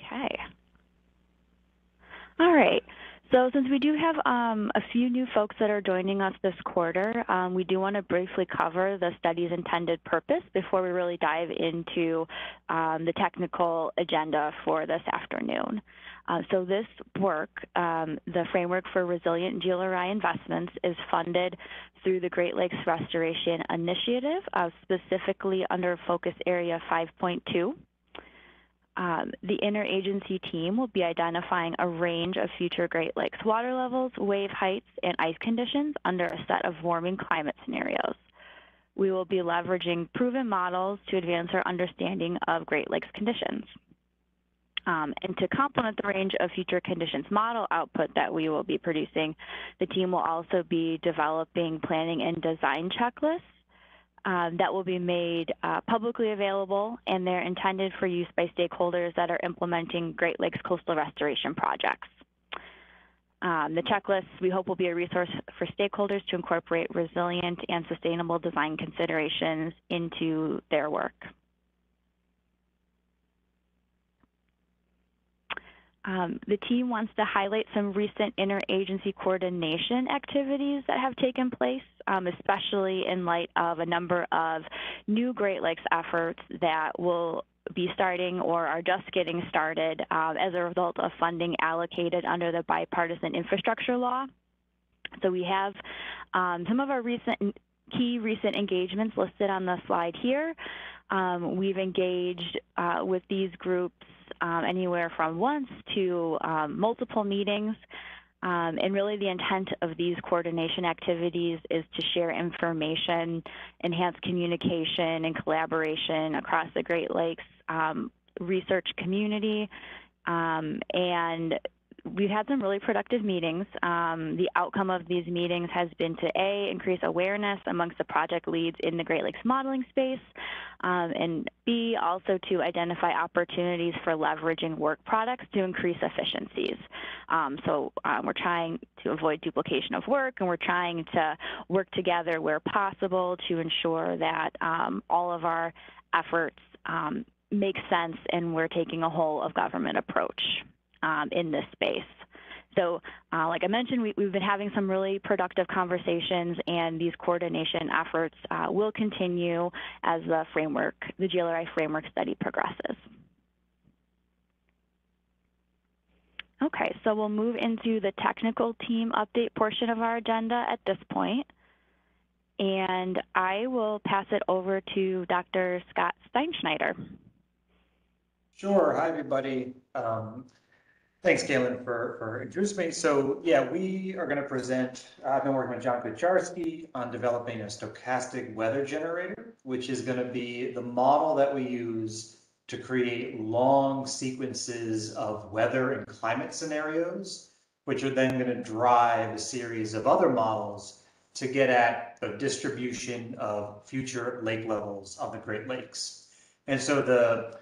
Okay. All right. So since we do have a few new folks that are joining us this quarter, we do want to briefly cover the study's intended purpose before we really dive into the technical agenda for this afternoon. So this work, the Framework for Resilient GLRI Investments, is funded through the Great Lakes Restoration Initiative, specifically under Focus Area 5.2. The interagency team will be identifying a range of future Great Lakes water levels, wave heights, and ice conditions under a set of warming climate scenarios. We will be leveraging proven models to advance our understanding of Great Lakes conditions. And to complement the range of future conditions model output that we will be producing, the team will also be developing planning and design checklists that will be made publicly available, and they're intended for use by stakeholders that are implementing Great Lakes coastal restoration projects. The checklists, we hope, will be a resource for stakeholders to incorporate resilient and sustainable design considerations into their work. The team wants to highlight some recent interagency coordination activities that have taken place, especially in light of a number of new Great Lakes efforts that will be starting or are just getting started as a result of funding allocated under the bipartisan infrastructure law. So we have some of our key recent engagements listed on the slide here. We've engaged with these groups anywhere from once to multiple meetings. And really the intent of these coordination activities is to share information, enhance communication and collaboration across the Great Lakes research community. And we've had some really productive meetings. The outcome of these meetings has been to A, increase awareness amongst the project leads in the Great Lakes modeling space, and B, also to identify opportunities for leveraging work products to increase efficiencies. So we're trying to avoid duplication of work, and we're trying to work together where possible to ensure that all of our efforts make sense and we're taking a whole of government approach in this space. So like I mentioned, we've been having some really productive conversations, and these coordination efforts will continue as the GLRI framework study progresses. Okay, so we'll move into the technical team update portion of our agenda at this point. And I will pass it over to Dr. Scott Steinschneider. Sure, hi everybody. Thanks, Galen, for introducing me. So yeah, we are going to present, I've been working with John Qtrly on developing a stochastic weather generator, which is going to be the model that we use to create long sequences of weather and climate scenarios, which are then going to drive a series of other models to get at the distribution of future lake levels of the Great Lakes. And so the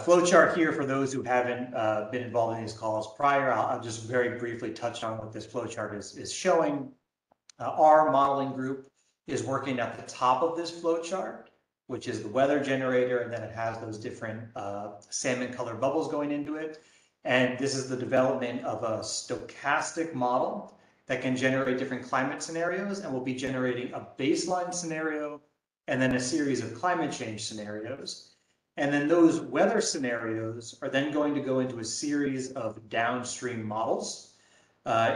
flow chart here, for those who haven't been involved in these calls prior, I'll just very briefly touch on what this flow chart is showing. Our modeling group is working at the top of this flow chart, which is the weather generator, and then it has those different salmon colored bubbles going into it. And this is the development of a stochastic model that can generate different climate scenarios, and we'll be generating a baseline scenario and then a series of climate change scenarios. And then those weather scenarios are then going to go into a series of downstream models,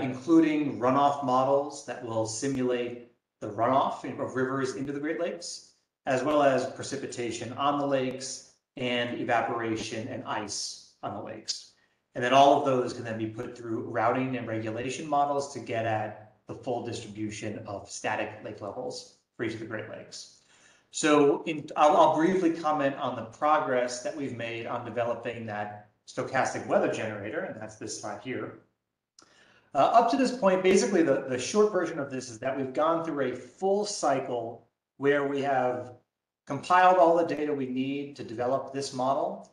including runoff models that will simulate the runoff of rivers into the Great Lakes, as well as precipitation on the lakes and evaporation and ice on the lakes. And then all of those can then be put through routing and regulation models to get at the full distribution of static lake levels for each of the Great Lakes. So I'll briefly comment on the progress that we've made on developing that stochastic weather generator, and that's this slide here. Up to this point, basically the short version of this is that we've gone through a full cycle where we have compiled all the data we need to develop this model.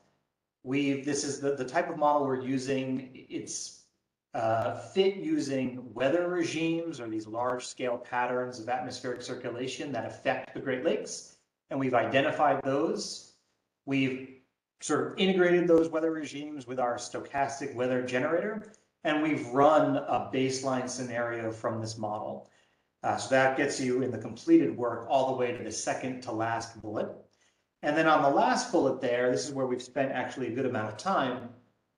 This is the type of model we're using. It's fit using weather regimes, or these large-scale patterns of atmospheric circulation that affect the Great Lakes, and we've identified those. We've sort of integrated those weather regimes with our stochastic weather generator, and we've run a baseline scenario from this model. So that gets you in the completed work all the way to the second to last bullet. And then on the last bullet there, this is where we've spent actually a good amount of time.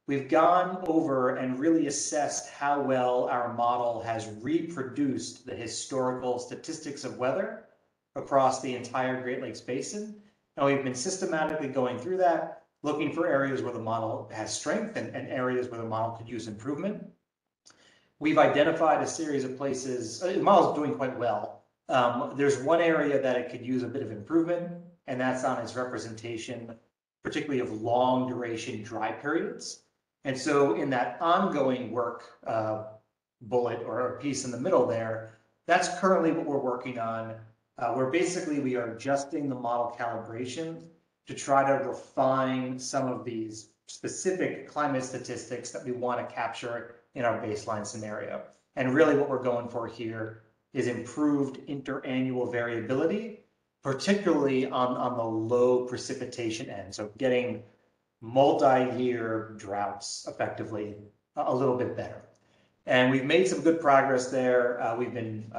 We've gone over and really assessed how well our model has reproduced the historical statistics of weather across the entire Great Lakes Basin. And we've been systematically going through that, looking for areas where the model has strength and areas where the model could use improvement. We've identified a series of places, the model's doing quite well. There's one area that it could use a bit of improvement, and that's on its representation, particularly of long duration dry periods. And so in that ongoing work bullet or a piece in the middle there, that's currently what we're working on, where basically we are adjusting the model calibration to try to refine some of these specific climate statistics that we want to capture in our baseline scenario. And really what we're going for here is improved interannual variability, particularly on the low precipitation end. So getting multi-year droughts effectively a little bit better. And we've made some good progress there. We've been,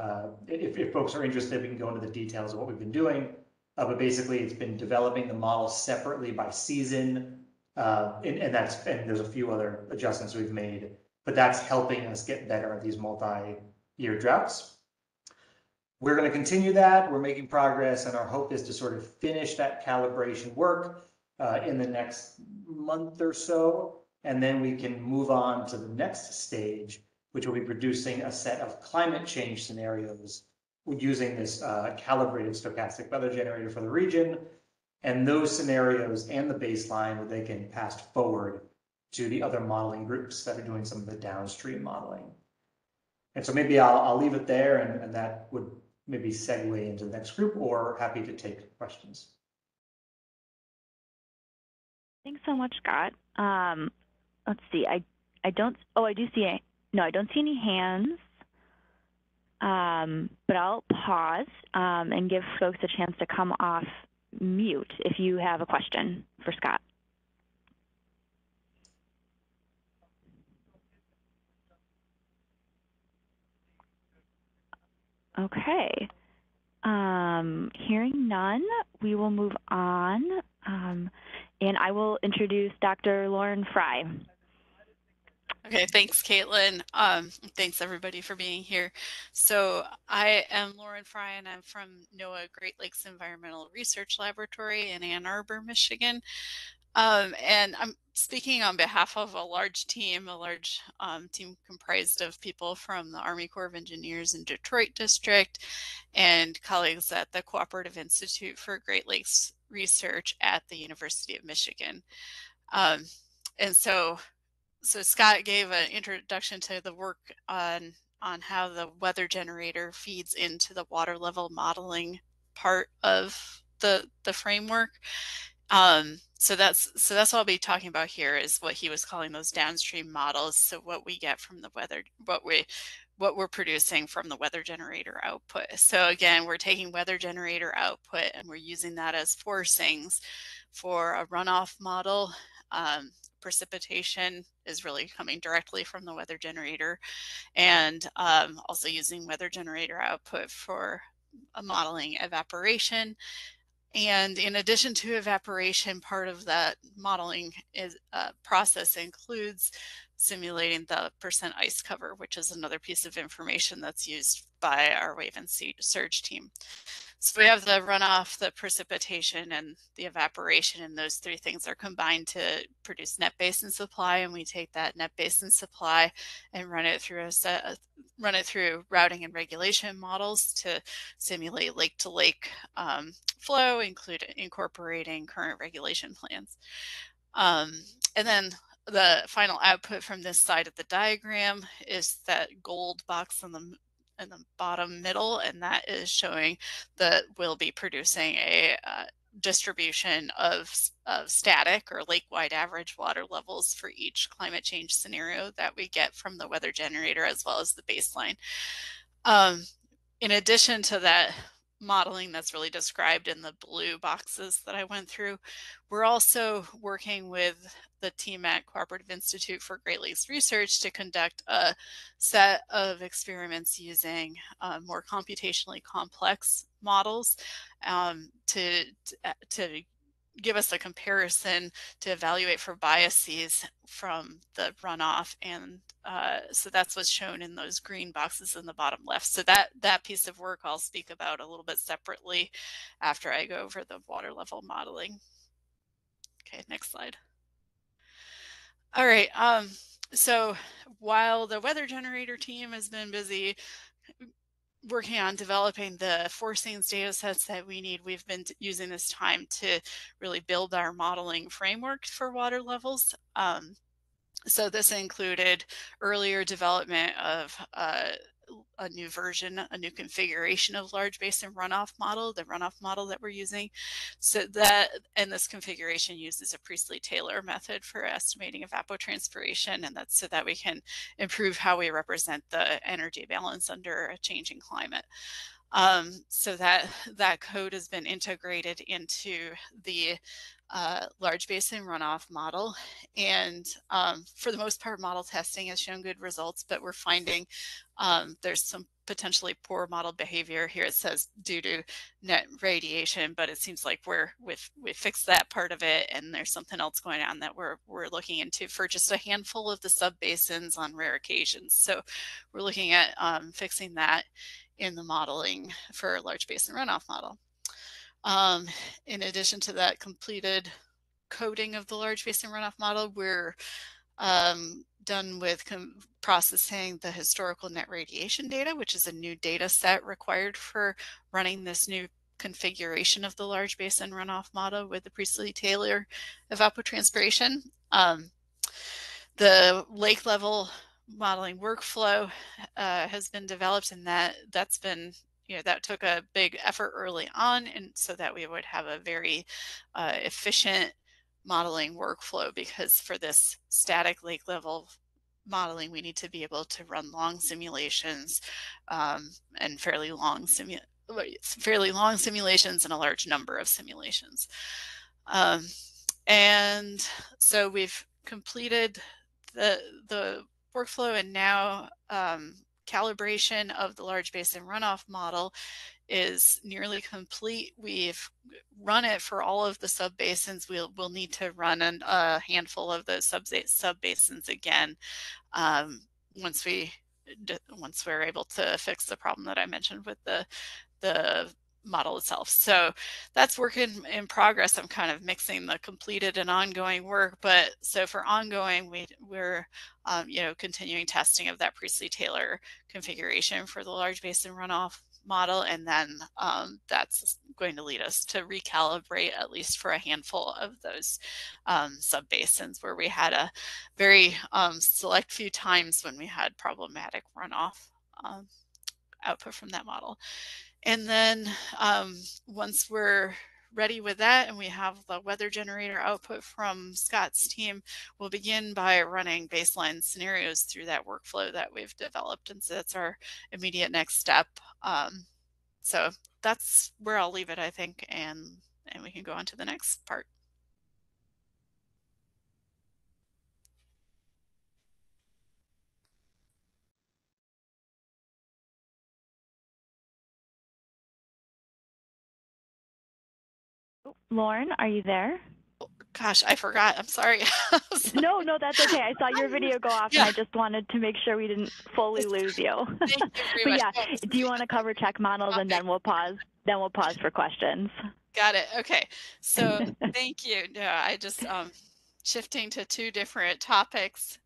if folks are interested, we can go into the details of what we've been doing. But basically it's been developing the model separately by season. And there's a few other adjustments we've made, but that's helping us get better at these multi-year droughts. We're going to continue that. We're making progress, and our hope is to sort of finish that calibration work in the next month or so, and then we can move on to the next stage, which will be producing a set of climate change scenarios using this calibrated stochastic weather generator for the region. And those scenarios and the baseline, they can pass forward to the other modeling groups that are doing some of the downstream modeling. And so maybe I'll leave it there, and that would maybe segue into the next group, or happy to take questions. Thanks so much, Scott. Let's see. I don't see any hands. But I'll pause and give folks a chance to come off mute if you have a question for Scott. Okay. Hearing none, we will move on. And I will introduce Dr. Lauren Fry. Okay, thanks, Caitlin. Thanks everybody for being here. So I am Lauren Fry, and I'm from NOAA Great Lakes Environmental Research Laboratory in Ann Arbor, Michigan. And I'm speaking on behalf of a large team comprised of people from the Army Corps of Engineers in Detroit District and colleagues at the Cooperative Institute for Great Lakes Research at the University of Michigan. And so Scott gave an introduction to the work on how the weather generator feeds into the water level modeling part of the framework. So that's what I'll be talking about here, is what he was calling those downstream models. So what we get from the weather, what we're producing from the weather generator output. So again, we're taking weather generator output and we're using that as forcings for a runoff model. Precipitation is really coming directly from the weather generator, and also using weather generator output for modeling evaporation. And in addition to evaporation, part of that modeling process includes simulating the percent ice cover, which is another piece of information that's used by our wave and surge team. So we have the runoff, the precipitation, and the evaporation, and those three things are combined to produce net basin supply. And we take that net basin supply and run it through routing and regulation models to simulate lake-to-lake flow, incorporating current regulation plans. And then the final output from this side of the diagram is that gold box in the bottom middle, and that is showing that we'll be producing a distribution of static or lake-wide average water levels for each climate change scenario that we get from the weather generator, as well as the baseline. In addition to that modeling that's really described in the blue boxes that I went through. We're also working with the team at Cooperative Institute for Great Lakes Research to conduct a set of experiments using more computationally complex models to give us a comparison to evaluate for biases from the runoff. And so that's what's shown in those green boxes in the bottom left. So that piece of work I'll speak about a little bit separately after I go over the water level modeling. Okay, next slide. All right, so while the weather generator team has been busy working on developing the forcings data sets that we need, we've been using this time to really build our modeling framework for water levels. So this included earlier development of a new version, a new configuration of large basin runoff model, the runoff model that we're using. So that, and this configuration uses a Priestley-Taylor method for estimating evapotranspiration, and that's so that we can improve how we represent the energy balance under a changing climate. So that code has been integrated into the large basin runoff model, and for the most part model testing has shown good results, but we're finding there's some potentially poor model behavior here. It says due to net radiation, but it seems like we fixed that part of it, and there's something else going on that we're looking into for just a handful of the subbasins on rare occasions. So we're looking at fixing that in the modeling for a large basin runoff model. In addition to that completed coding of the large basin runoff model, we're done with processing the historical net radiation data, which is a new data set required for running this new configuration of the large basin runoff model with the Priestley-Taylor evapotranspiration. The lake level modeling workflow has been developed, and that's been, that took a big effort early on, and so that we would have a very efficient modeling workflow, because for this static lake level modeling we need to be able to run long simulations and fairly long simulations and a large number of simulations. And so we've completed the workflow, and now calibration of the large basin runoff model is nearly complete. We've run it for all of the subbasins. We'll need to run a handful of those subbasins again once we're able to fix the problem that I mentioned with the model itself. So that's work in progress. I'm kind of mixing the completed and ongoing work, but so for ongoing, we're continuing testing of that Priestley-Taylor configuration for the large basin runoff model, and then that's going to lead us to recalibrate at least for a handful of those subbasins where we had a very select few times when we had problematic runoff output from that model. And then once we're ready with that and we have the weather generator output from Scott's team, we'll begin by running baseline scenarios through that workflow that we've developed. And so that's our immediate next step. So that's where I'll leave it, I think, and we can go on to the next part. Lauren, are you there? Gosh, I forgot. I'm sorry. No, that's okay. I saw your video go off, and I just wanted to make sure we didn't fully lose you. Thank you very much. Yeah, do you want to cover check models, and then we'll pause? Then we'll pause for questions. Got it. Okay. So thank you. No, I just shifting to two different topics.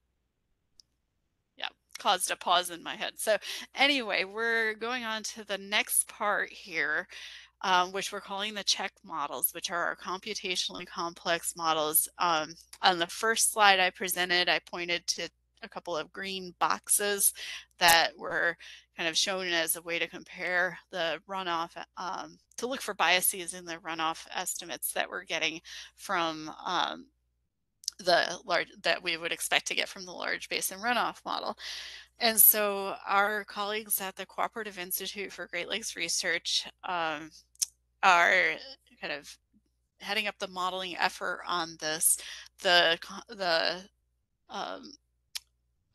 Yeah, caused a pause in my head. So anyway, we're going on to the next part here, which we're calling the check models, which are our computationally complex models. On the first slide I presented, I pointed to a couple of green boxes that were kind of shown as a way to compare the runoff, to look for biases in the runoff estimates that we're getting from that we would expect to get from the large basin runoff model. And so our colleagues at the Cooperative Institute for Great Lakes Research are kind of heading up the modeling effort on this. The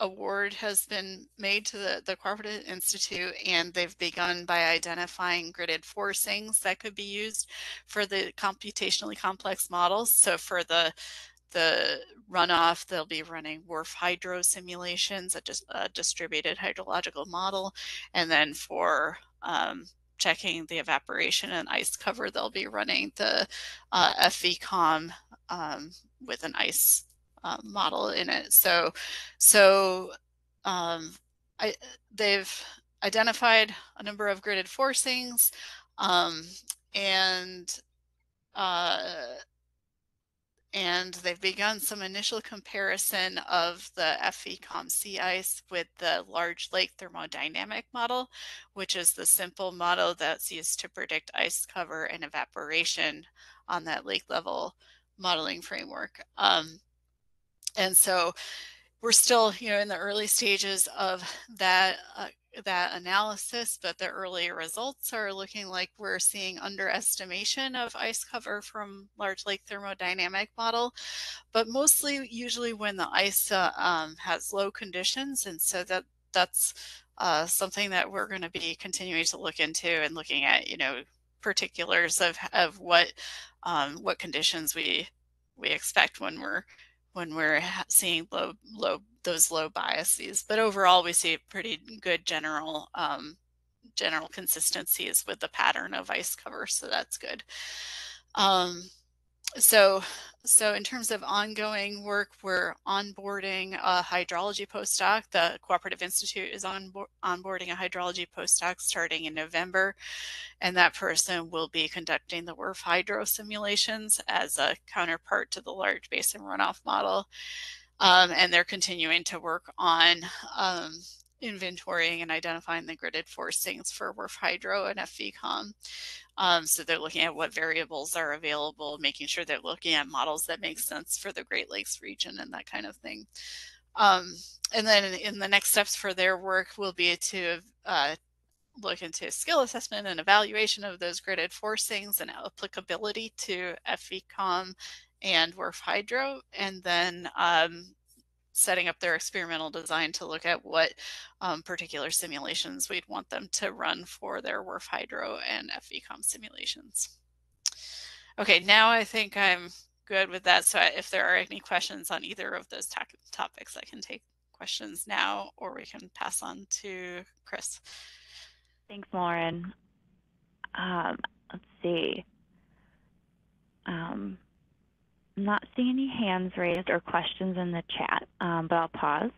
award has been made to the Cooperative Institute, and they've begun by identifying gridded forcings that could be used for the computationally complex models. So for the runoff, they'll be running WRF hydro simulations, a distributed hydrological model. And then for checking the evaporation and ice cover, they'll be running the FVCOM with an ice model in it. They've identified a number of gridded forcings, and they've begun some initial comparison of the FVCOM sea ice with the large lake thermodynamic model, which is the simple model that's used to predict ice cover and evaporation on that lake level modeling framework. And so we're still, in the early stages of that analysis, but the early results are looking like we're seeing underestimation of ice cover from large lake thermodynamic model, but mostly usually when the ice has low conditions. And so that's something that we're going to be continuing to look into and looking at, particulars of what conditions we expect when we're seeing those low biases. But overall, we see pretty good general consistencies with the pattern of ice cover, so that's good. So in terms of ongoing work, we're onboarding a hydrology postdoc. The Cooperative Institute is onboarding a hydrology postdoc starting in November, and that person will be conducting the WRF hydro simulations as a counterpart to the large basin runoff model. And they're continuing to work on inventorying and identifying the gridded forcings for WRF hydro and FVCOM. So they're looking at what variables are available, making sure they're looking at models that make sense for the Great Lakes region and that kind of thing. And then in the next steps for their work will be to look into skill assessment and evaluation of those gridded forcings and applicability to FVCOM and WRF hydro, and then setting up their experimental design to look at what particular simulations we'd want them to run for their WRF hydro and FVCOM simulations. Okay, now I think I'm good with that. So if there are any questions on either of those topics, I can take questions now, or we can pass on to Chris. Thanks, Lauren. Let's see. I'm not seeing any hands raised or questions in the chat, but I'll pause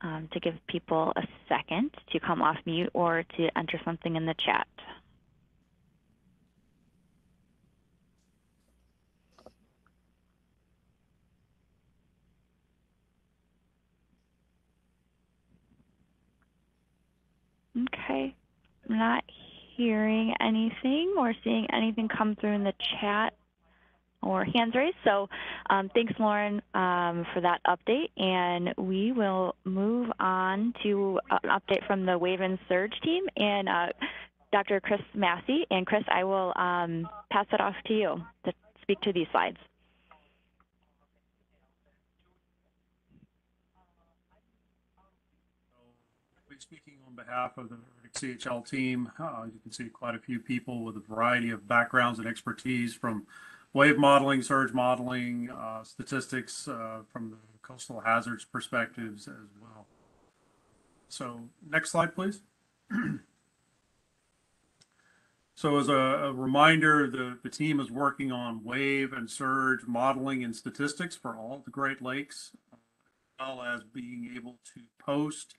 to give people a second to come off mute or to enter something in the chat. Okay, I'm not hearing anything or seeing anything come through in the chat or hands raised. So thanks, Lauren, for that update. And we will move on to an update from the Wave and Surge team and Dr. Chris Massey. And Chris, I will pass it off to you to speak to these slides. Speaking on behalf of the CHL team, you can see quite a few people with a variety of backgrounds and expertise from wave modeling, surge modeling, statistics from the coastal hazards perspectives as well. So next slide, please. So as a reminder, the team is working on wave and surge modeling and statistics for all the Great Lakes, as well as being able to post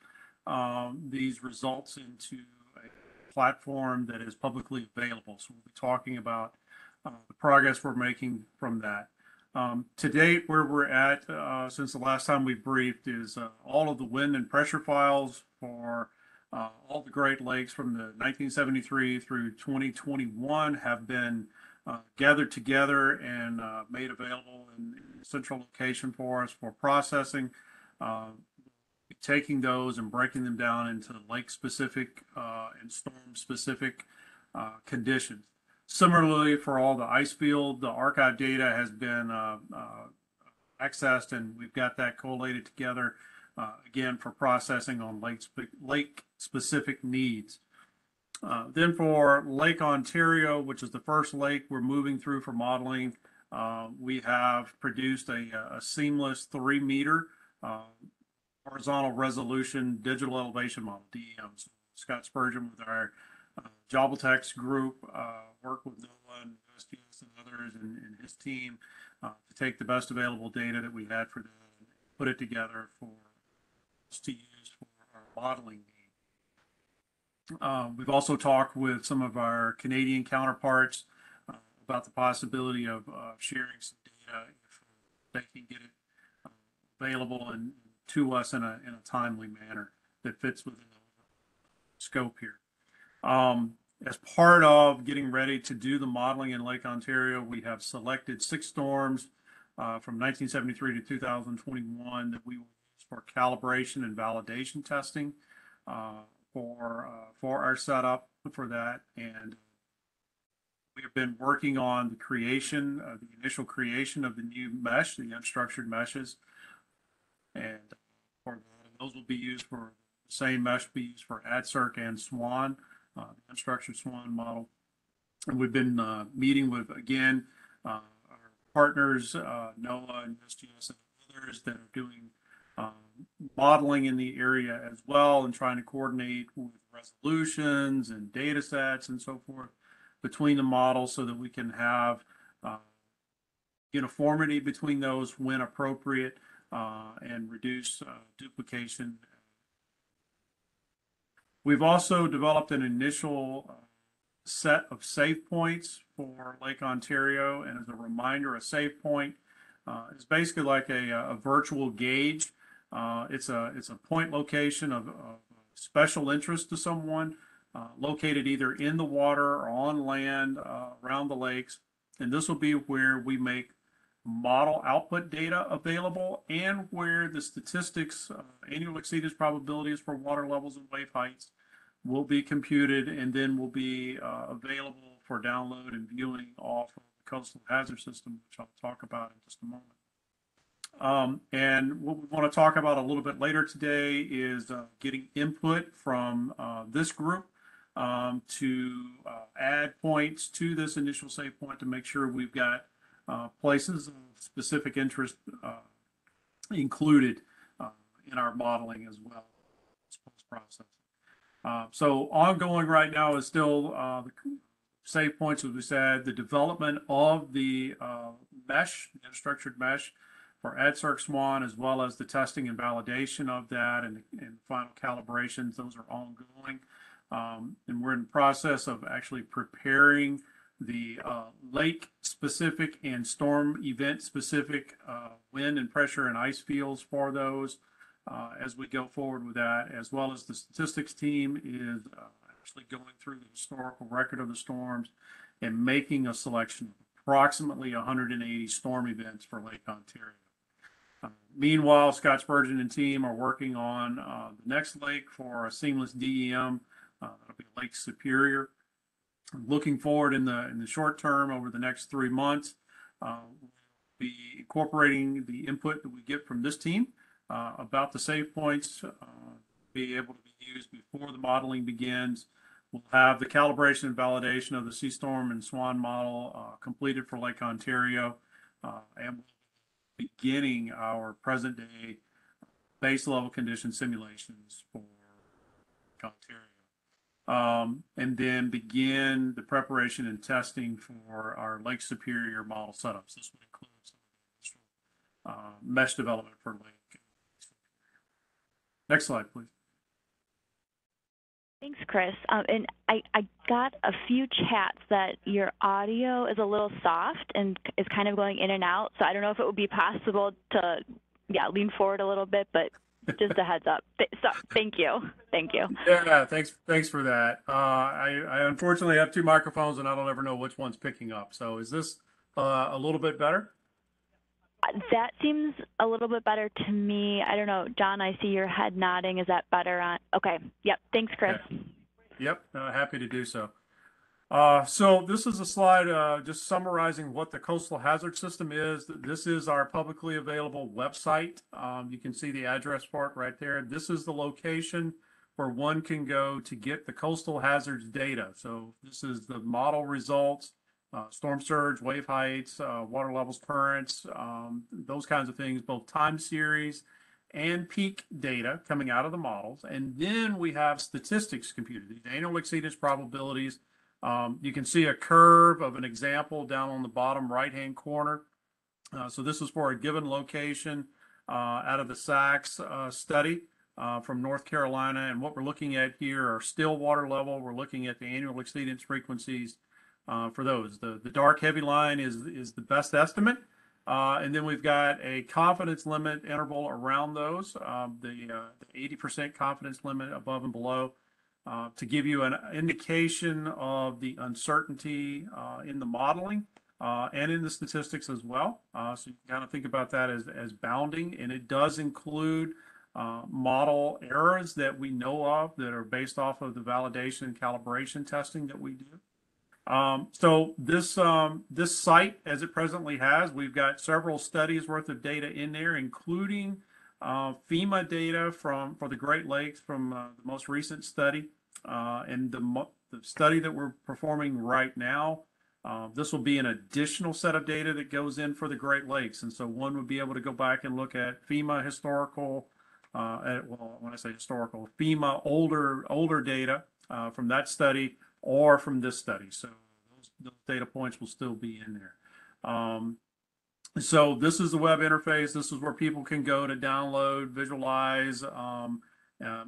these results into a platform that is publicly available. So we'll be talking about the progress we're making from that. To date, where we're at since the last time we briefed is all of the wind and pressure files for all the Great Lakes from the 1973 through 2021 have been gathered together and made available in central location for us for processing, taking those and breaking them down into lake-specific and storm-specific conditions. Similarly, for all the ice field, the archive data has been accessed, and we've got that collated together, again, for processing on lake-specific needs. Then for Lake Ontario, which is the first lake we're moving through for modeling, we have produced a seamless 3-meter horizontal resolution digital elevation model, DEM. So Scott Spurgeon with our Jobeltex group worked with Noah and USDS and others and his team to take the best available data that we had for them and put it together for us to use for our modeling needs. We've also talked with some of our Canadian counterparts about the possibility of sharing some data if they can get it available and to us in a timely manner that fits within the scope here. As part of getting ready to do the modeling in Lake Ontario, we have selected 6 storms from 1973 to 2021 that we will use for calibration and validation testing for our setup for that. And we have been working on the creation, the initial creation of the new mesh, the unstructured meshes. And those will be used for the same mesh be used for AdCirc and SWAN, the unstructured SWAN model. And we've been meeting with, again, our partners, NOAA and USGS and others that are doing modeling in the area as well and trying to coordinate with resolutions and data sets and so forth between the models so that we can have uniformity between those when appropriate and reduce duplication. We've also developed an initial set of save points for Lake Ontario, and as a reminder, a save point is basically like a virtual gauge. It's a point location of special interest to someone located either in the water or on land around the lakes, and this will be where we make model output data available and where the statistics, annual exceedance probabilities for water levels and wave heights will be computed and then will be available for download and viewing off of the coastal hazard system, which I'll talk about in just a moment. And what we want to talk about a little bit later today is getting input from this group to add points to this initial save point to make sure we've got places of specific interest included in our modeling as well as post-processing. So ongoing right now is still the save points, as we said, the development of the mesh, the unstructured mesh for AdCirc SWAN, as well as the testing and validation of that and final calibrations. Those are ongoing. And we're in the process of actually preparing the lake-specific and storm event-specific wind and pressure and ice fields for those as we go forward with that, as well as the statistics team is actually going through the historical record of the storms and making a selection of approximately 180 storm events for Lake Ontario. Meanwhile, Scott Spurgeon and team are working on the next lake for a seamless DEM. That'll be Lake Superior. Looking forward in the short term over the next 3 months, we'll be incorporating the input that we get from this team about the save points, be able to be used before the modeling begins. We'll have the calibration and validation of the Sea Storm and SWAN model completed for Lake Ontario, and we'll be beginning our present day base level condition simulations for Lake Ontario. And then begin the preparation and testing for our Lake Superior model setups. This would include some of the initial mesh development for Lake. Next slide, please. Thanks, Chris. And I got a few chats that your audio is a little soft and is kind of going in and out. So I don't know if it would be possible to, lean forward a little bit, but just a heads up. So, thank you. Thank you. Yeah, thanks for that. I unfortunately have 2 microphones and I don't ever know which one's picking up. So is this a little bit better? That seems a little bit better to me. I don't know, John, I see your head nodding. Is that better on? Okay. Yep. Thanks, Chris. Okay. Yep. Happy to do so. So this is a slide just summarizing what the coastal hazard system is. This is our publicly available website. You can see the address part right there. This is the location where one can go to get the coastal hazards data. So this is the model results, storm surge, wave heights, water levels, currents, those kinds of things, both time series and peak data coming out of the models. And then we have statistics computed, these annual exceedance probabilities. You can see a curve of an example down on the bottom right-hand corner. So this is for a given location out of the SACS study from North Carolina. And what we're looking at here are still water level. We're looking at the annual exceedance frequencies for those. The dark heavy line is the best estimate. And then we've got a confidence limit interval around those, the 80% confidence limit above and below. To give you an indication of the uncertainty in the modeling and in the statistics as well. So you can kind of think about that as bounding, and it does include model errors that we know of that are based off of the validation and calibration testing that we do. So this site, as it presently has, we've got several studies worth of data in there, including FEMA data for the Great Lakes from the most recent study and the study that we're performing right now. This will be an additional set of data that goes in for the Great Lakes. And so one would be able to go back and look at FEMA historical, well, when I say historical, FEMA older data from that study or from this study. So those data points will still be in there. So this is the web interface. This is where people can go to download, visualize,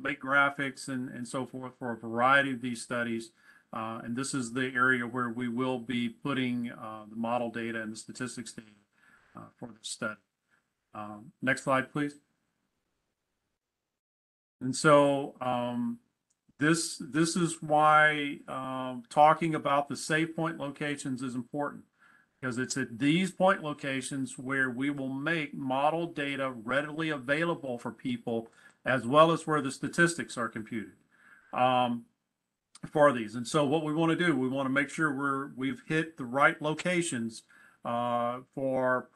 make graphics and so forth for a variety of these studies. And this is the area where we will be putting the model data and the statistics data for the study. Next slide, please. And so this is why talking about the save point locations is important, because it's at these point locations where we will make model data readily available for people, as well as where the statistics are computed for these. And so what we want to do, we want to make sure we've hit the right locations for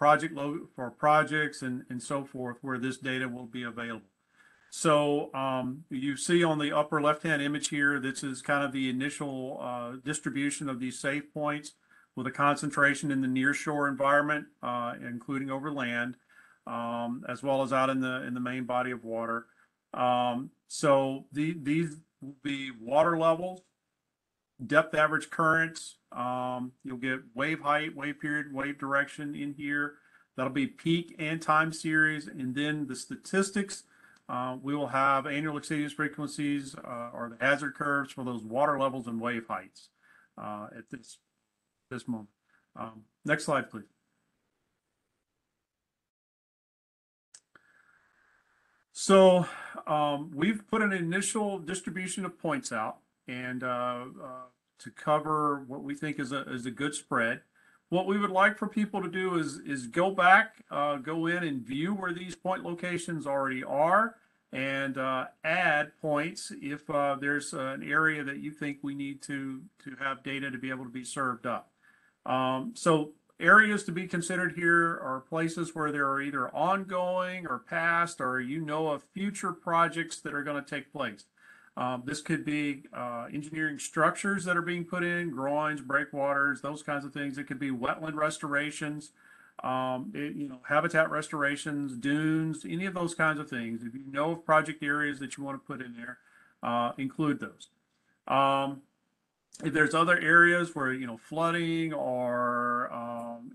projects and so forth where this data will be available. So you see on the upper left-hand image here, this is kind of the initial distribution of these save points with a concentration in the nearshore environment, including over land, as well as out in the main body of water. So these will be water levels, depth average currents. You'll get wave height, wave period, wave direction in here. That'll be peak and time series, and then the statistics. We will have annual exceedance frequencies or the hazard curves for those water levels and wave heights at this moment. Next slide, please. So we've put an initial distribution of points out, and to cover what we think is a good spread. What we would like for people to do is go back, go in and view where these point locations already are, and add points if there's an area that you think we need to have data to be able to be served up. So areas to be considered here are places where there are either ongoing or past, or of future projects that are going to take place. This could be engineering structures that are being put in, groins, breakwaters, those kinds of things. It could be wetland restorations, habitat restorations, dunes, any of those kinds of things. If you know of project areas that you want to put in there, include those. If there's other areas where flooding or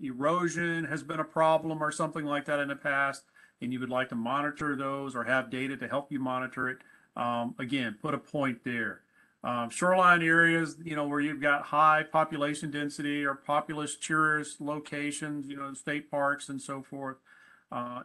erosion has been a problem or something like that in the past, and you would like to monitor those or have data to help you monitor it, again, put a point there. Shoreline areas, where you've got high population density or populous tourist locations, state parks and so forth.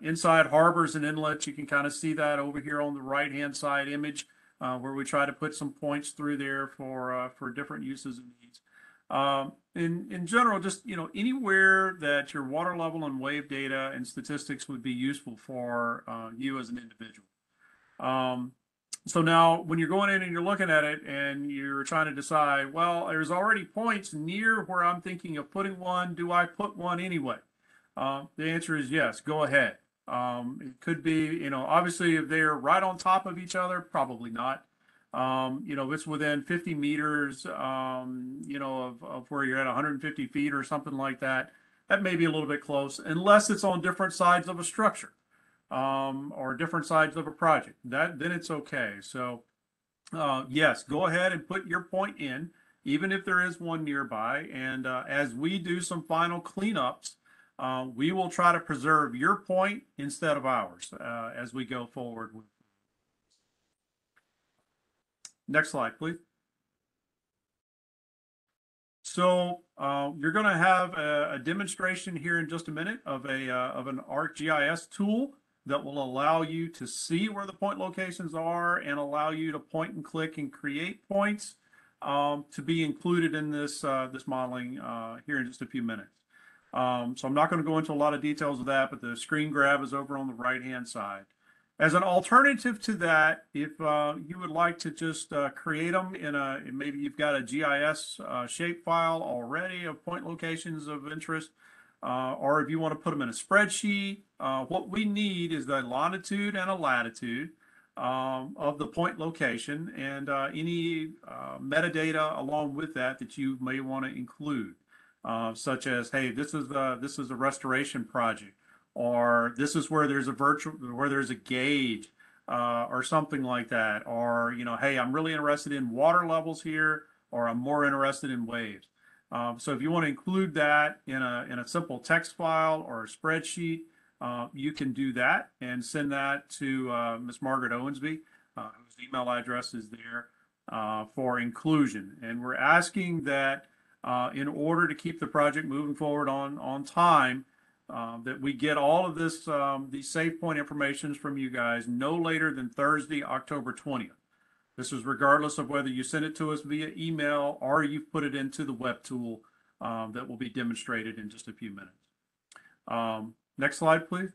Inside harbors and inlets, you can kind of see that over here on the right-hand side image, where we try to put some points through there for different uses and needs. In general, just, anywhere that your water level and wave data and statistics would be useful for you as an individual. So now when you're going in and you're looking at it and you're trying to decide, well, there's already points near where I'm thinking of putting one. Do I put one anyway? The answer is yes, go ahead. It could be, obviously if they're right on top of each other, probably not. If it's within 50 meters, of where you're at 150 feet or something like that, that may be a little bit close, unless it's on different sides of a structure. Or different sides of a project, then it's okay. So yes, go ahead and put your point in, even if there is one nearby. And as we do some final cleanups, we will try to preserve your point instead of ours as we go forward. Next slide, please. So you're going to have a demonstration here in just a minute of an ArcGIS tool that will allow you to see where the point locations are and allow you to point and click and create points to be included in this modeling here in just a few minutes. So I'm not going to go into a lot of details of that, but the screen grab is over on the right-hand side. As an alternative to that, if you would like to just create them maybe you've got a GIS shapefile already of point locations of interest, or if you want to put them in a spreadsheet, what we need is the longitude and a latitude of the point location and any metadata along with that you may want to include, such as, hey, this is a restoration project, or this is where there's a gauge, or something like that, or hey, I'm really interested in water levels here, or I'm more interested in waves. So if you want to include that in a simple text file or a spreadsheet, you can do that and send that to Ms. Margaret Owensby, whose email address is there for inclusion. And we're asking that in order to keep the project moving forward on time, that we get all of this these save point informations from you guys no later than Thursday, October 20th. This is regardless of whether you send it to us via email or you've put it into the web tool that will be demonstrated in just a few minutes. Next slide, please.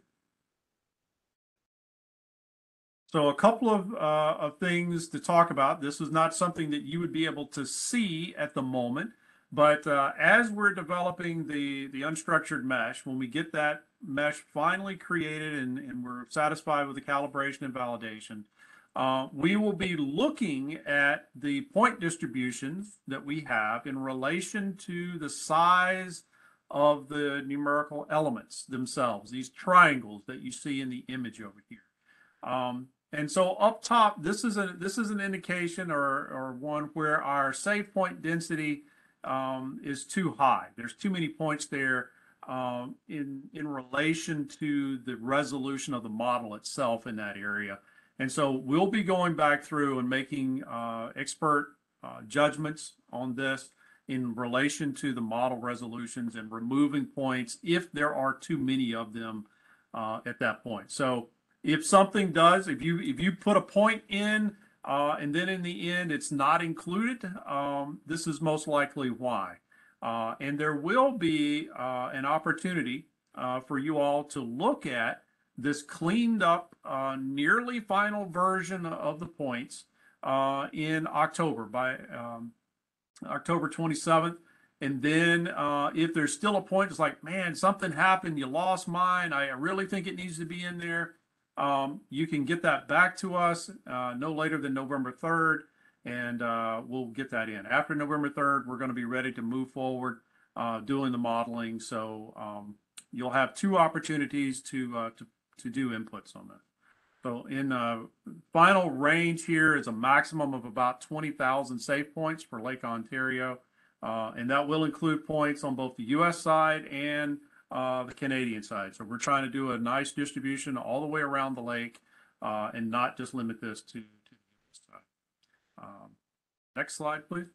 So a couple of things to talk about. This is not something that you would be able to see at the moment, but as we're developing the unstructured mesh, when we get that mesh finally created and we're satisfied with the calibration and validation, we will be looking at the point distributions that we have in relation to the size of the numerical elements themselves, these triangles that you see in the image over here. And so up top, this is an indication or one where our save point density is too high. There's too many points there in relation to the resolution of the model itself in that area. And so we'll be going back through and making expert judgments on this in relation to the model resolutions and removing points if there are too many of them at that point. So if something does, if you put a point in and then in the end it's not included, this is most likely why. And there will be an opportunity for you all to look at this cleaned up, nearly final version of the points in October, by October 27th. And then if there's still a point, it's like, man, something happened, you lost mine, I really think it needs to be in there, you can get that back to us no later than November 3rd, and we'll get that in. After November 3rd, we're going to be ready to move forward doing the modeling. So you'll have two opportunities to do inputs on that. So in final range here is a maximum of about 20,000 save points for Lake Ontario. And that will include points on both the US side and the Canadian side. So we're trying to do a nice distribution all the way around the lake and not just limit this to the US side. Next slide, please.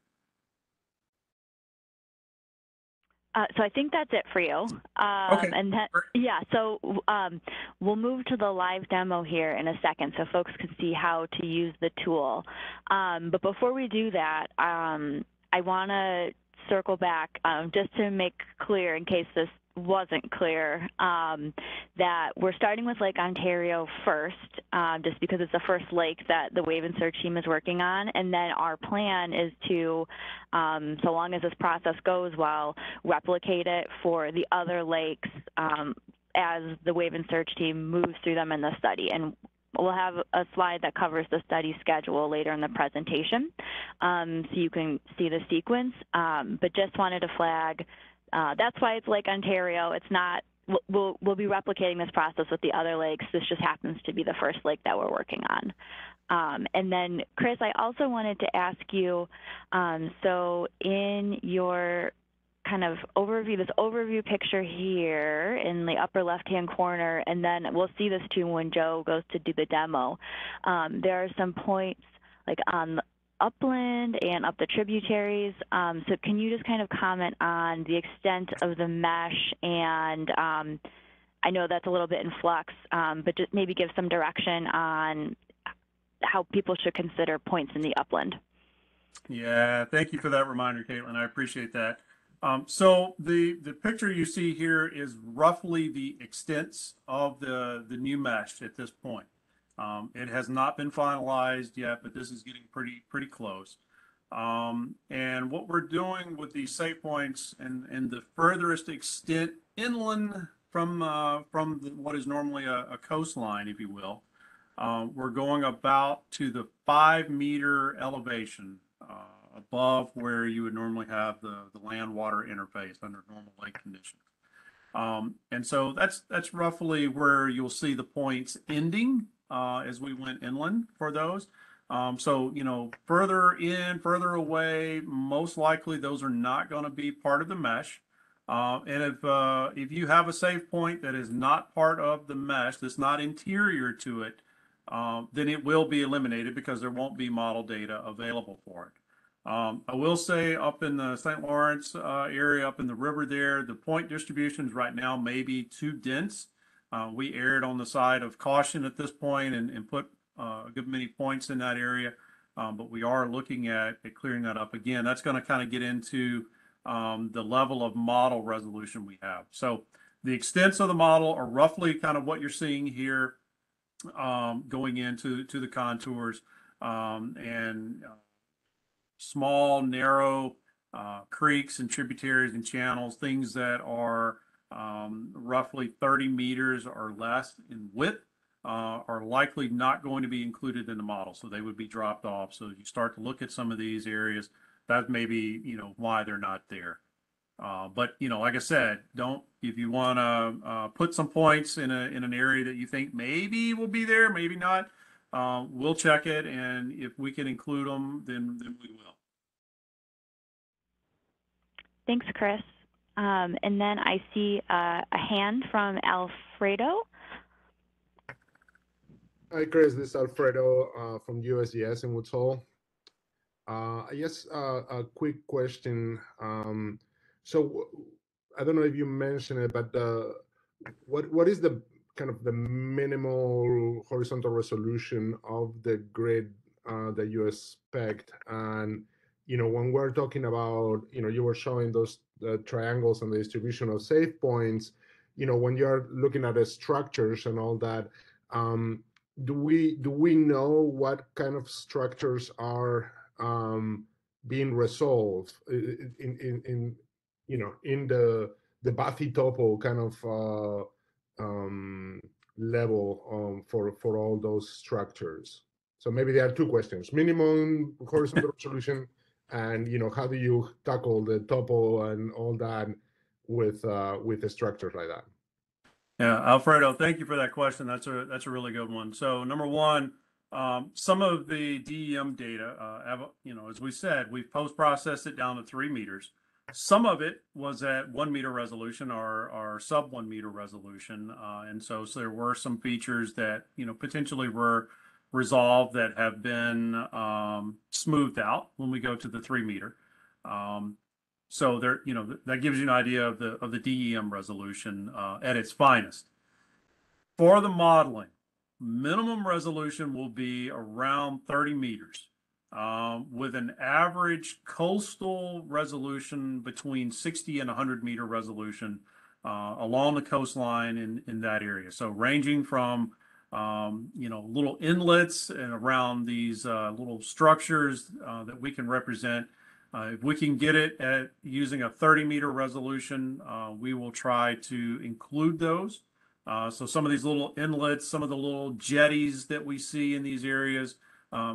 So I think that's it for you. Okay. And that, yeah, so we'll move to the live demo here in a second so folks can see how to use the tool. But before we do that, I want to circle back just to make clear, in case this wasn't clear, that we're starting with Lake Ontario first, just because it's the first lake that the wave and surge team is working on. And then our plan is to, so long as this process goes well, replicate it for the other lakes as the wave and surge team moves through them in the study. And we'll have a slide that covers the study schedule later in the presentation, so you can see the sequence. But just wanted to flag, that's why it's Lake Ontario. It's not, we'll be replicating this process with the other lakes. This just happens to be the first lake that we're working on. And then, Chris, I also wanted to ask you, so in your kind of overview, this overview picture here in the upper left-hand corner, and then we'll see this too when Joe goes to do the demo. There are some points like on the upland and up the tributaries. So can you just kind of comment on the extent of the mesh? And I know that's a little bit in flux, but just maybe give some direction on how people should consider points in the upland. Yeah, thank you for that reminder, Caitlin. I appreciate that. So the picture you see here is roughly the extents of the new mesh at this point. It has not been finalized yet, but this is getting pretty close. And what we're doing with these safe points and the furthest extent inland from what is normally a coastline, if you will, we're going about to the 5-meter elevation above where you would normally have the land-water interface under normal lake conditions. And so that's roughly where you'll see the points ending as we went inland for those. So, you know, further in, further away, most likely those are not going to be part of the mesh. And if you have a safe point that is not part of the mesh, that's not interior to it, then it will be eliminated because there won't be model data available for it. I will say up in the St. Lawrence area, up in the river there, the point distributions right now may be too dense. We erred on the side of caution at this point and put a good many points in that area, but we are looking at clearing that up. Again, that's going to kind of get into the level of model resolution we have. So the extents of the model are roughly kind of what you're seeing here going into the contours, and small, narrow creeks and tributaries and channels, things that are roughly 30 meters or less in width, are likely not going to be included in the model. So they would be dropped off. So you start to look at some of these areas, that may be, you know, why they're not there. But, you know, like I said, if you want to put some points in an area that you think maybe will be there, maybe not, we'll check it. And if we can include them, then we will. Thanks, Chris. And then I see a hand from Alfredo. Hi, Chris. This is Alfredo from USGS in Woods Hole. I guess a quick question. So I don't know if you mentioned it, but what is the kind of the minimal horizontal resolution of the grid that you expect? And you know, when we're talking about, you know, you were showing those triangles and the distribution of safe points. You know, when you're looking at the structures and all that, do we know what kind of structures are being resolved in you know, in the bathy topo kind of level for all those structures? So maybe there are two questions: minimum horizontal resolution, and you know, how do you tackle the topo and all that with a structure like that? Yeah, Alfredo, thank you for that question. That's a really good one. So number one, some of the DEM data, you know, as we said, we've post-processed it down to 3 meters. Some of it was at 1 meter resolution or sub 1 meter resolution, and so there were some features that, you know, potentially were resolved that have been smoothed out when we go to the 3 meter. So there, you know, that gives you an idea of the DEM resolution at its finest. For the modeling, minimum resolution will be around 30 meters. with an average coastal resolution between 60 and 100-meter resolution along the coastline in that area. So ranging from little inlets and around these little structures that we can represent. If we can get it at using a 30-meter resolution, we will try to include those. So some of these little inlets, some of the little jetties that we see in these areas,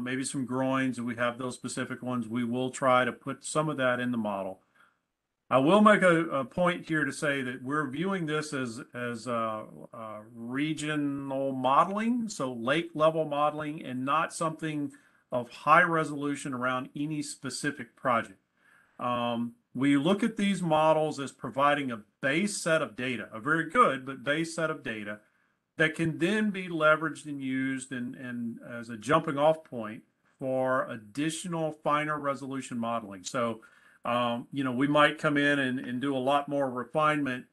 maybe some groins, and we have those specific ones, we will try to put some of that in the model. I will make a point here to say that we're viewing this as regional modeling, so lake level modeling, and not something of high resolution around any specific project. We look at these models as providing a base set of data, a very good but base set of data that can then be leveraged and used and as a jumping off point for additional finer resolution modeling. So we might come in and do a lot more refinement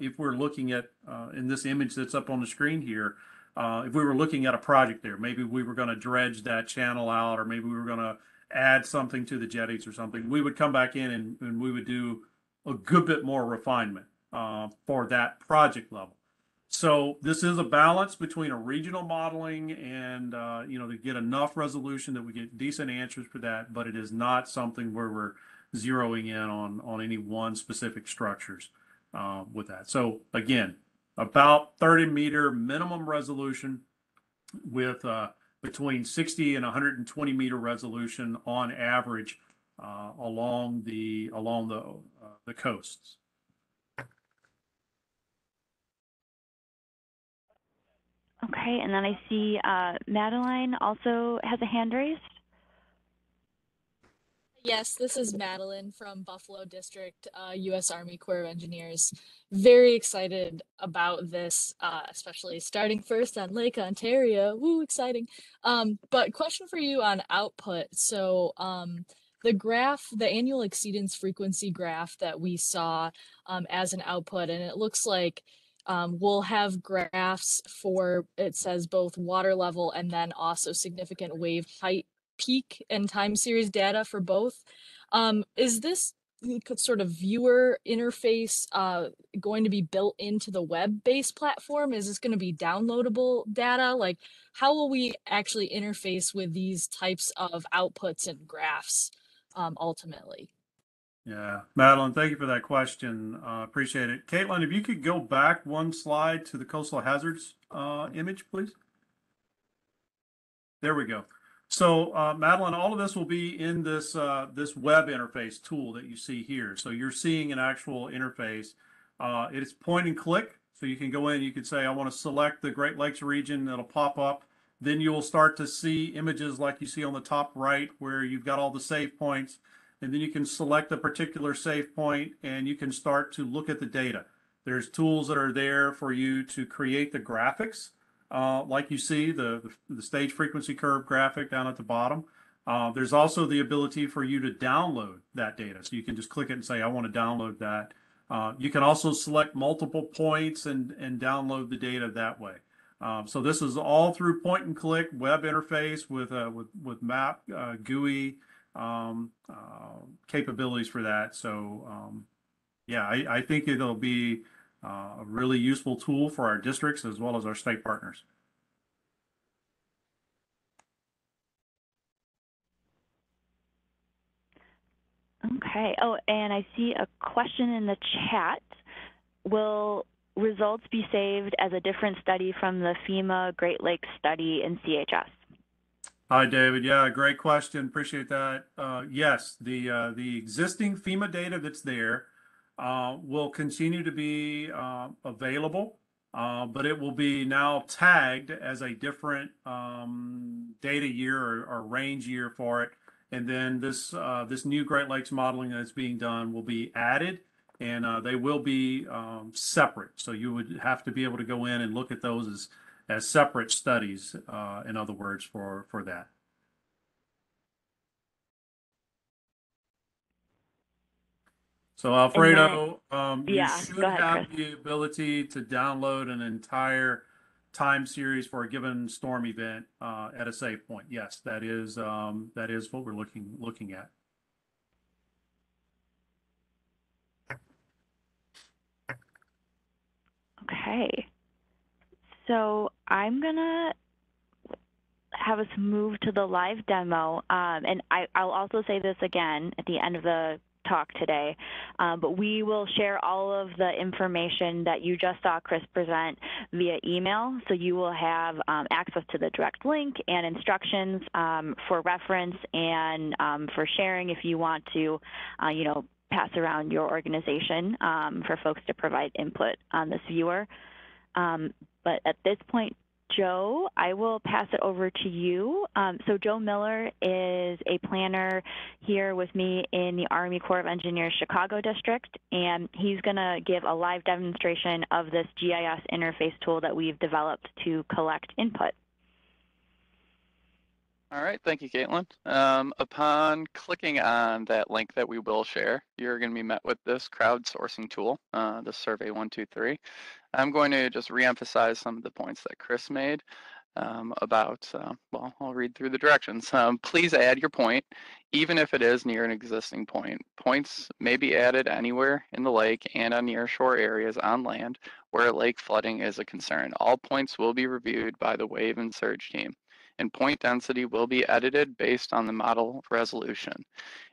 if we're looking at, in this image that's up on the screen here, if we were looking at a project there, maybe we were going to dredge that channel out, or maybe we were going to add something to the jetties or something, we would come back in and we would do a good bit more refinement for that project level. So this is a balance between a regional modeling and, to get enough resolution that we get decent answers for that, but it is not something where we're zeroing in on any one specific structures with that. So again, about 30-meter minimum resolution with between 60 and 120-meter resolution on average along the coasts. Okay, and then I see Madeline also has a hand raised. Yes, this is Madeline from Buffalo District, U.S. Army Corps of Engineers. Very excited about this, especially starting first on Lake Ontario. Woo, exciting. But question for you on output. So the graph, the annual exceedance frequency graph that we saw as an output, and it looks like we'll have graphs for, it says both water level and then also significant wave height peak and time series data for both. Is this sort of viewer interface going to be built into the web-based platform? Is this going to be downloadable data? Like, how will we actually interface with these types of outputs and graphs ultimately? Yeah, Madeline, thank you for that question. Appreciate it. Caitlin, if you could go back one slide to the coastal hazards image, please. There we go. So Madeline, all of this will be in this this web interface tool that you see here. So you're seeing an actual interface. It is point and click. So you can go in, you can say, I want to select the Great Lakes region, it'll pop up. Then you'll start to see images like you see on the top right where you've got all the save points. And then you can select a particular save point and you can start to look at the data. There's tools that are there for you to create the graphics. Like you see, the stage frequency curve graphic down at the bottom. There's also the ability for you to download that data. So you can just click it and say, I want to download that. You can also select multiple points and download the data that way. So this is all through point and click web interface with map GUI capabilities for that. So yeah, I think it'll be a really useful tool for our districts as well as our state partners. Okay. Oh, and I see a question in the chat. Will results be saved as a different study from the FEMA Great Lakes study in CHS? Hi, David. Yeah, great question. Appreciate that. Yes, the existing FEMA data that's there will continue to be available, but it will be now tagged as a different data year or range year for it. And then this new Great Lakes modeling that's being done will be added, and they will be separate. So you would have to be able to go in and look at those as separate studies, in other words, for that. So Alfredo, you should have the ability to download an entire time series for a given storm event at a save point. Yes, that is what we're looking at. Okay. So I'm gonna have us move to the live demo, and I'll also say this again at the end of the talk today, but we will share all of the information that you just saw Chris present via email, so you will have access to the direct link and instructions for reference and for sharing if you want to, you know, pass around your organization for folks to provide input on this viewer. But at this point, Joe, I will pass it over to you. So Joe Miller is a planner here with me in the Army Corps of Engineers Chicago District, and he's going to give a live demonstration of this GIS interface tool that we've developed to collect input. All right, thank you, Caitlin. Upon clicking on that link that we will share, you're going to be met with this crowdsourcing tool, the Survey 123. I'm going to just reemphasize some of the points that Chris made about, well, I'll read through the directions. Please add your point, even if it is near an existing point. Points may be added anywhere in the lake and on nearshore areas on land where lake flooding is a concern. All points will be reviewed by the wave and surge team, and point density will be edited based on the model resolution.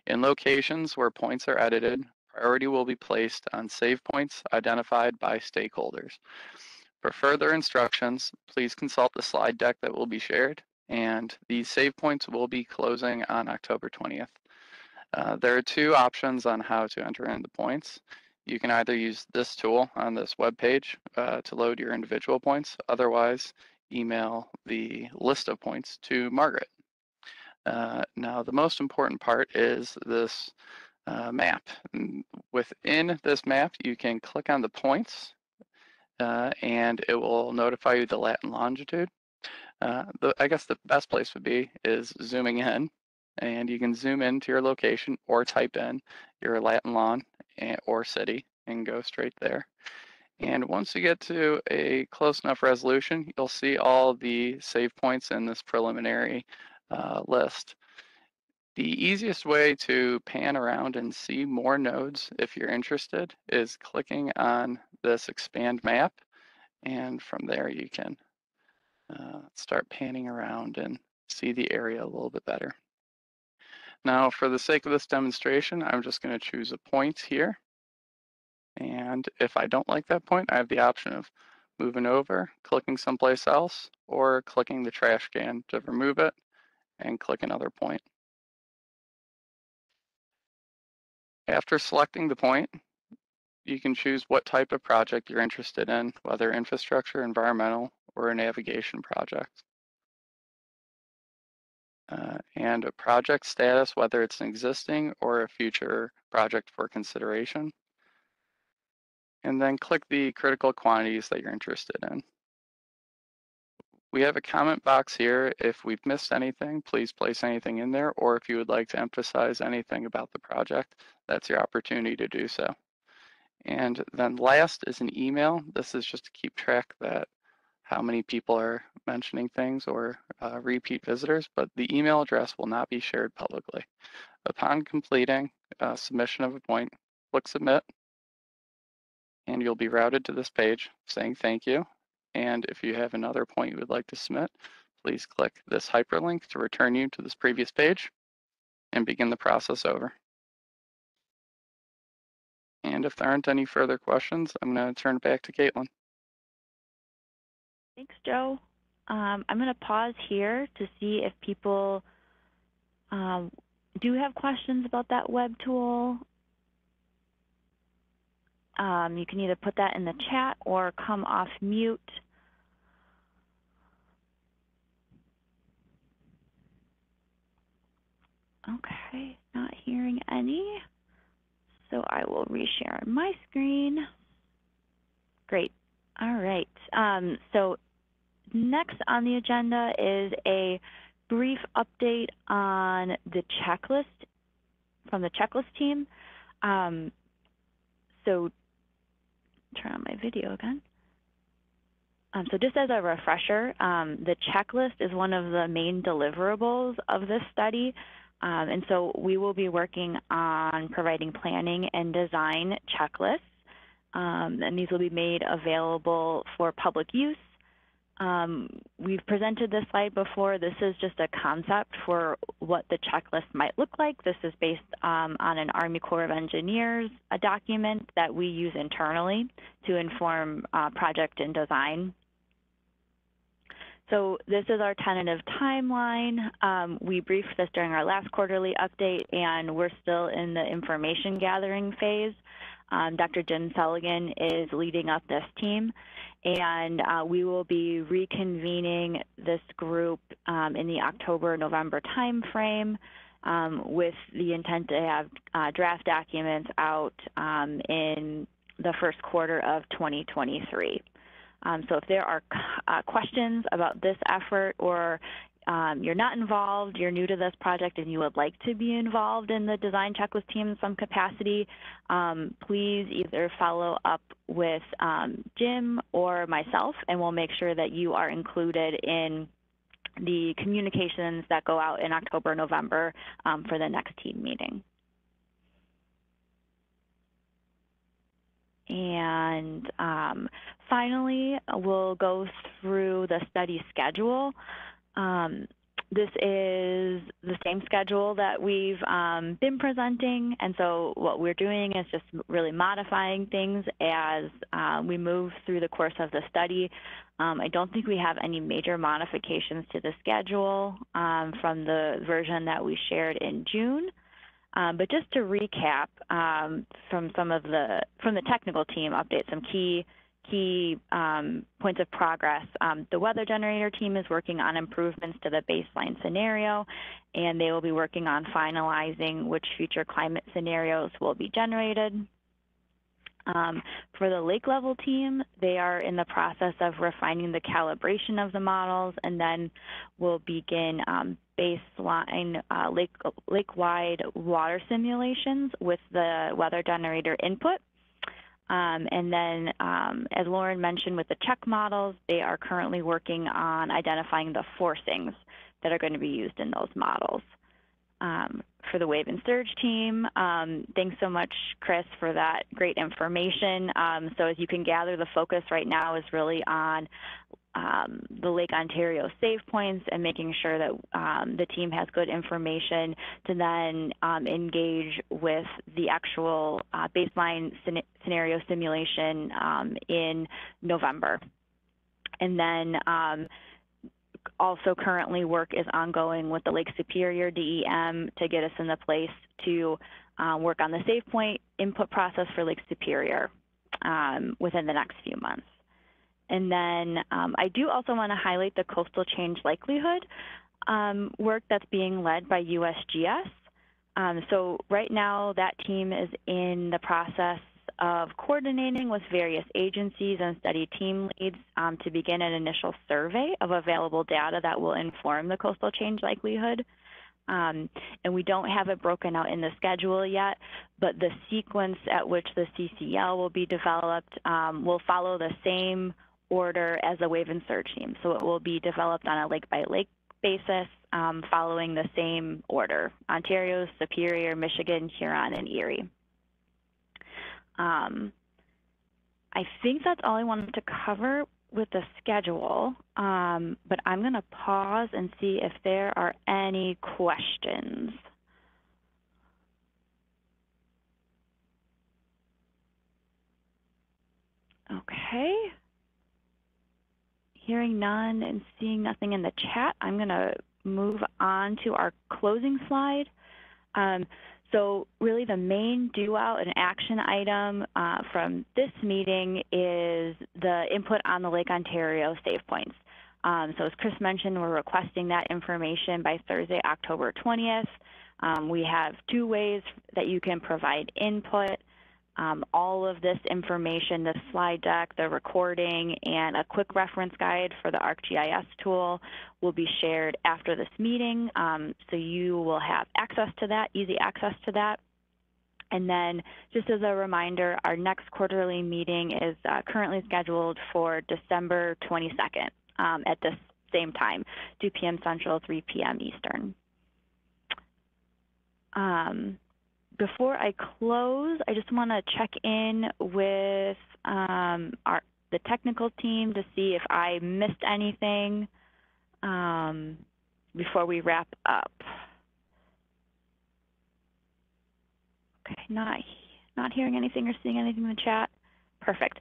In locations where points are edited, priority will be placed on save points identified by stakeholders. For further instructions, please consult the slide deck that will be shared, and these save points will be closing on October 20th. There are two options on how to enter in the points. You can either use this tool on this web page to load your individual points. Otherwise, email the list of points to Margaret. Now, the most important part is this map. Within this map, you can click on the points and it will notify you the lat and longitude. I guess the best place would be is zooming in, and you can zoom into your location or type in your lat and long or city and go straight there. And once you get to a close enough resolution, you'll see all the save points in this preliminary list. The easiest way to pan around and see more nodes, if you're interested, is clicking on this expand map. And from there, you can start panning around and see the area a little bit better. Now, for the sake of this demonstration, I'm just going to choose a point here. And if I don't like that point, I have the option of moving over, clicking someplace else, or clicking the trash can to remove it and click another point. After selecting the point, you can choose what type of project you're interested in, whether infrastructure, environmental, or a navigation project. And a project status, whether it's an existing or a future project for consideration. And then click the critical quantities that you're interested in. We have a comment box here. If we've missed anything, please place anything in there, or if you would like to emphasize anything about the project, that's your opportunity to do so. And then last is an email. This is just to keep track that how many people are mentioning things or repeat visitors, but the email address will not be shared publicly. Upon completing submission of a point, click submit, and you'll be routed to this page saying thank you. And if you have another point you would like to submit, please click this hyperlink to return you to this previous page and begin the process over. And if there aren't any further questions, I'm going to turn it back to Caitlin. Thanks, Joe. I'm going to pause here to see if people do have questions about that web tool. You can either put that in the chat or come off mute. Okay, not hearing any. So I will reshare my screen. Great. All right. So next on the agenda is a brief update on the checklist from the checklist team. So turn on my video again. So just as a refresher, the checklist is one of the main deliverables of this study. And so we will be working on providing planning and design checklists. And these will be made available for public use. We've presented this slide before. This is just a concept for what the checklist might look like. This is based on an Army Corps of Engineers document that we use internally to inform project and design. So this is our tentative timeline. We briefed this during our last quarterly update, and we're still in the information gathering phase. Dr. Jim Sullivan is leading up this team, and we will be reconvening this group in the October-November timeframe with the intent to have draft documents out in the first quarter of 2023. So if there are questions about this effort, or you're not involved, you're new to this project and you would like to be involved in the design checklist team in some capacity, please either follow up with Jim or myself, and we'll make sure that you are included in the communications that go out in October, November for the next team meeting. And finally, we'll go through the study schedule. This is the same schedule that we've been presenting, and so what we're doing is just really modifying things as we move through the course of the study. I don't think we have any major modifications to the schedule from the version that we shared in June. But just to recap from the technical team update, some key points of progress. The weather generator team is working on improvements to the baseline scenario, and they will be working on finalizing which future climate scenarios will be generated. For the lake level team, they are in the process of refining the calibration of the models, and then we'll begin baseline lake-wide water simulations with the weather generator input. And then, as Lauren mentioned, with the check models, they are currently working on identifying the forcings that are going to be used in those models. For the wave and surge team, thanks so much, Chris, for that great information. So as you can gather, the focus right now is really on the Lake Ontario save points and making sure that the team has good information to then engage with the actual baseline scenario simulation in November. And then also currently work is ongoing with the Lake Superior DEM to get us in the place to work on the save point input process for Lake Superior within the next few months. And then I do also want to highlight the coastal change likelihood work that's being led by USGS. So right now that team is in the process of coordinating with various agencies and study team leads to begin an initial survey of available data that will inform the coastal change likelihood. And we don't have it broken out in the schedule yet, but the sequence at which the CCL will be developed will follow the same order as the wave and surge team. So it will be developed on a lake-by-lake basis following the same order: Ontario, Superior, Michigan, Huron, and Erie. I think that's all I wanted to cover with the schedule, but I'm going to pause and see if there are any questions. Okay. Hearing none and seeing nothing in the chat, I'm going to move on to our closing slide. So really the main do out and action item from this meeting is the input on the Lake Ontario save points. So as Chris mentioned, we're requesting that information by Thursday, October 20th. We have two ways that you can provide input. All of this information, the slide deck, the recording, and a quick reference guide for the ArcGIS tool will be shared after this meeting. So you will have access to that, easy access to that. And then just as a reminder, our next quarterly meeting is currently scheduled for December 22nd at this same time, 2 p.m. Central, 3 p.m. Eastern. Before I close, I just want to check in with the technical team to see if I missed anything before we wrap up. Okay, not hearing anything or seeing anything in the chat. Perfect.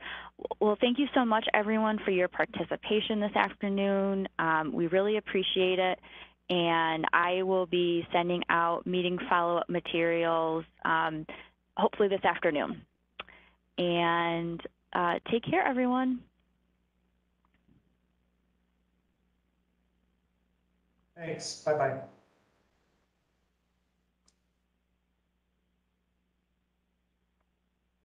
Well, thank you so much, everyone, for your participation this afternoon. We really appreciate it. And I will be sending out meeting follow-up materials hopefully this afternoon. And take care, everyone. Thanks. Bye-bye.